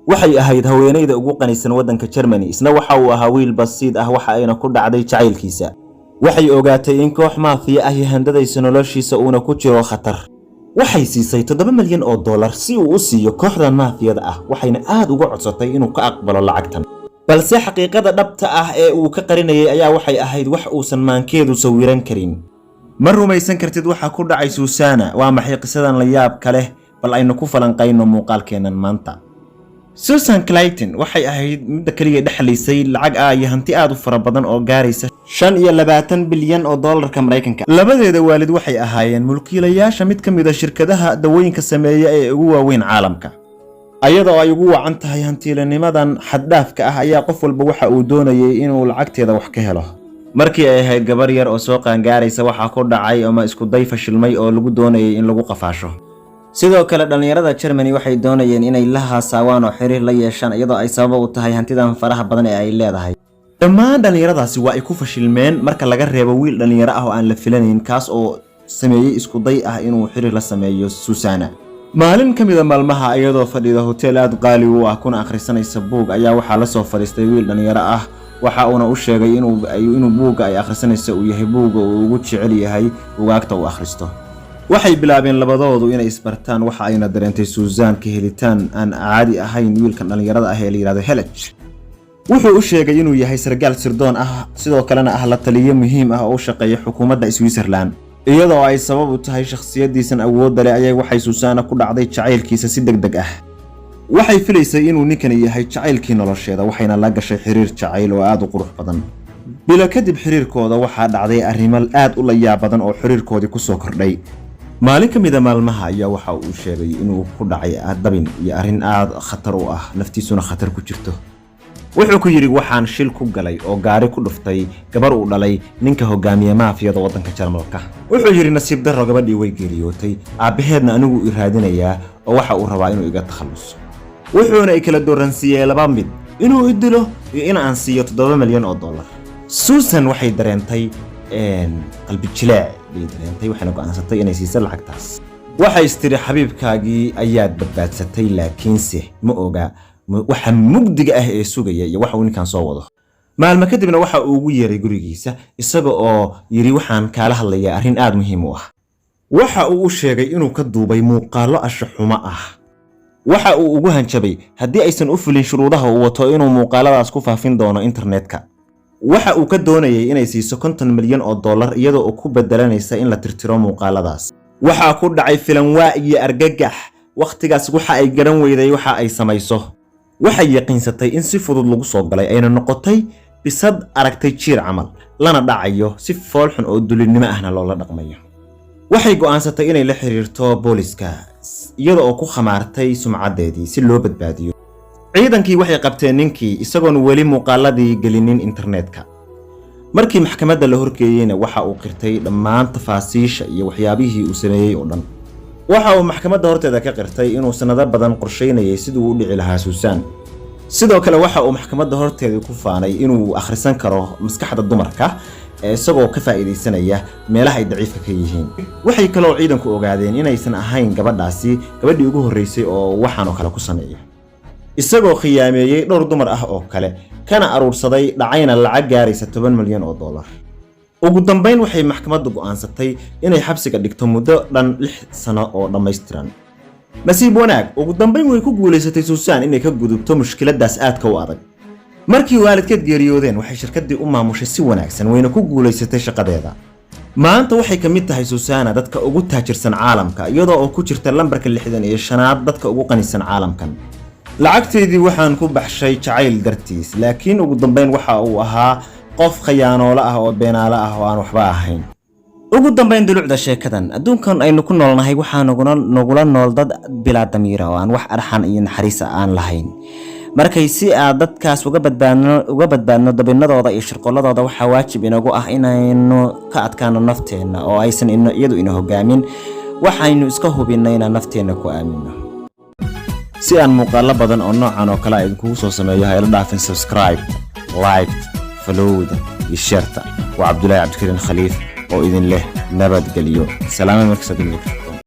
waxay ahayd haweeneyda ugu qanisan waddanka Germany isna waxa uu ahaa wiil basiid ah waxa ayna ku dhacday jacaylkiisa waxay ogaatay in koox maafiya ah handadaysa noloshiisa uuna ku jiro khatar waxay siisay $7 milyan si uu u siiyo kooxdan maafiyada ah waxayna aad uga codsatay inuu ka aqbalo lacagtan balse xaqiiqada dhabta ah ee uu ka qarinayay ayaa waxay ahayd wax uusan maankeedu sawiran karin ma rumaysan kartid waxa ku dhacay Susanna waa maxay qisadan la yaab kale bal aynu ku falanqayno muuqaalkeenan maanta Susan Clayton waxay ahayd mid kaliya dhaxlaysay lacag iyo hanti aad u fara badan oo gaaraysa $25 bilyan Mareykanka labadeeda waalid waxay ahaayeen mulkiilayaasha mid ka mid ah shirkadaha dawooyinka sameeya ee ugu waaweyn caalamka ayadoo ay ugu wacan tahay hantiilanimadan xad dhaafka ah ayaa qof walba waxa uu doonayay inuu lacagteeda wax ka helo markii ay ahayd gabar yar oo soo qaangaaraysa waxa ku dhacay ama isku day fashilmay oo lagu doonayay in lagu qafaasho sidoo kale dhalinyarada Germany waxay doonayeen inay la haasaawaan oo xiriir la yeeshaan iyadoo ay sabab u tahay hantidan faraha badan ee ay leedahay dhammaan dhalinyaradaasi waa ay ku fashilmeen marka laga reebo wiil dhalinyaro ah oo aan la filanin kaas oo sameeyay isku day ah inuu xiriir la sameeyo Susanna maalin kamida maalmaha iyadoo fadhida hotel aad qaali u ah kuna akhrisanaysa buug ayaa waxa la soo fariistay wiil dhalinyaro ah waxa uu u sheegay inuu buuga ay akhrisanaysa uu yahay buuga uu ugu jecel yahay buugaagta uu akhristo waxay bilaabeen labadoodu inay isbartaan waxa ayna dareentay Susan ka helitaan aan caadi ahayn wiilkan dhalinyarada ah ee la yiraahdo Helaj wuxuu u sheegay inuu yahay sargaal sirdoon ah sidoo kalena ah la taliye muhiim ah oo u shaqeeya xukuumadda Switzerland iyadoo ay sabab u tahay shakhsiyadiisan awood leh ayay waxay Susanna ku dhacday jacaylkiisa si degdeg ah waxay filaysay inuu ninkan yahay jacaylkii nolosheeda waxayna la gashay xiriir jacayl oo aad u qurux badan bila kadib xiriirkooda waxa dhacday arrimo aad u la yaab badan oo xiriirkoodii ku soo kordhay maalin kamida maalmaha ayaa waxa uu sheegay inuu ku dhacay dabin iyo arrin aad khatar u ah naftiisuna khatar ku jirto wuxuu ku yiri waxaan shil ku galay oo gaari ku dhuftay gabar uu dhalay ninka hogaamiye maafiyada waddanka Jarmalka wuxuu yiri nasiib darro gabadhii way geeriyootay aabaheedna anigu i raadinayaa oo waxa uu rabaa inuu iga takhaluso wuxuuna ay kala dooransiiyay laba mid inuu idilo iyo in aan siiyo $7 milyan Susan waxay dareentay qalbi jilaac bay waxayna go'aansatay inay siiso lacagtaas waxay istiri xabiibkaagii ayaad badbaadsatay laakiinse ma oga waxa mugdiga ah ee sugaya iyo waxa uu ninkan soo wado maalmo kadibna waxa uu ugu yeeray gurigiisa isaga oo yiri waxaan kaala hadlayaa arrin aad muhiim u ah waxa uu u sheegay inuu ka duubay muuqaalo ashaxuma ah waxa uu ugu hanjabay haddii aysan u fulin shuruudaha uu wato inuu muuqaaladaas ku faafin doono internetka waxa uu ka doonayay inay siiso $50 milyan iyadoo uu ku bedelanaysa in la tirtiro muuqaaladaas waxa ku dhacay filan waa iyo argagax waqtigaas waxa ay garan weyday waxa ay samayso waxay yaqiinsatay in si fudud lagu soo galay ayna noqotay bisad aragtay jiir camal lana dhacayo si foolxun oo dulinimo ahna loola dhaqmayo waxay go'aansatay inay la xiriirto booliska iyadoo ku khamaartay sumcadeedii si loo badbaadiyo ciidankii waxay qabteen ninkii isagoon weli muuqaaladii gelinin internetka markii maxkamadda la horgeeyayna waxa uu qirtay dhammaan tafaasiisha iyo waxyaabihii uu sameeyay oo dhan waxa uu maxkamadda horteeda ka qirtay inuu sanado badan qorsheynayay sidii uu u dhici lahaa Susan sidoo kale waxa uu maxkamadda horteeda ku faanay inuu akhrisan karo maskaxda dumarka isagoo ka faa'iideysanaya meelaha ay daciifka ka yihiin waxay kaloo ciidanku ogaadeen inaysan ahayn gabadhii ugu horeysay oo waxaan oo kale ku sameeyay isagoo khiyaameeyay dhowr dumar ah oo kale kana aruursaday dhacayna lacag gaaraysa $7 milyan ugu dambeyn waxay maxkamaddu go'aansatay inay xabsiga dhigto muddo dhan 6 sano oo dhameystiran nasiib wanaag ugu dambeyn way ku guuleysatay Susan inay ka gudubto mushkiladaas aadka u adag markii waalidkeed geeriyoodeen waxay shirkaddii u maamushay si wanaagsan wayna ku guuleysatay shaqadeeda maanta waxay ka mid tahay Susanna dadka ugu taajirsan caalamka iyadoo oo ku jirta lambarka 65aad dadka ugu qanisan caalamkan lacagteedii waxaan ku baxshay jacayl dartiis laakiin ugu dambeyn waxa uu ahaa qof khiyaanoole ah oo beenaale ah oo aan waxba ahayn ugu dambeyn dulucda sheekadan adduunkan aynu ku noolnahay waxa nagula nool dad bilaa damiir oo aan wax arxan iyo naxariis aan lahayn markay si aad dadkaas uga badbaadno dabinadooda iyo shirqoladooda waxa waajib inagu ah inaynu ka adkaano nafteena oo aysan iyadu ina hogaamin waxaynu iska hubinayna nafteena ku aamino si aan muuqaalo badan oo noocan oo kale ay kugu soo sameeyo ha ila dhaafin subscribe like follow iyo share wa Abdullahi Abdulkarim Khaliif oo idin leh nabad galiyo salaam markasta